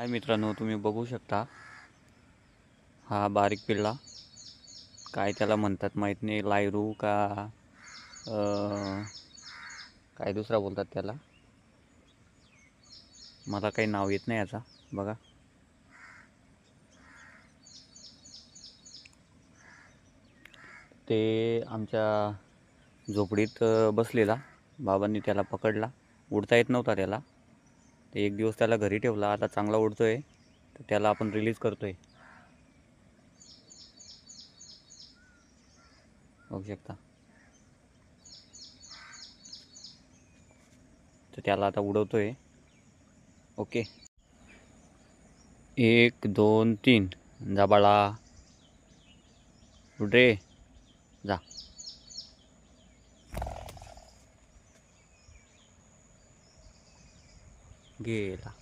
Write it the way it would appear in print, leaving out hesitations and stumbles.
हाय मित्रांनो, तुम्ही बघू शकता हा बारीक पिल्ला. काय त्याला म्हणतात माहीत नाही, लायरू का काय दुसरा बोलतात त्याला, मला काही नाव येत नाही याचा. बघा, ते आमच्या झोपडीत बसलेला. बाबांनी त्याला पकडला, उडता येत नव्हता त्याला. ते एक दिवस त्याला घरी ठेवला, आता चांगला उडतोय, तर त्याला आपण रिलीज करतोय. बघू शकता, तर त्याला आता उडवतोय. ओके, 1 2 3, जा बाळा, उड रे, जा. गेला.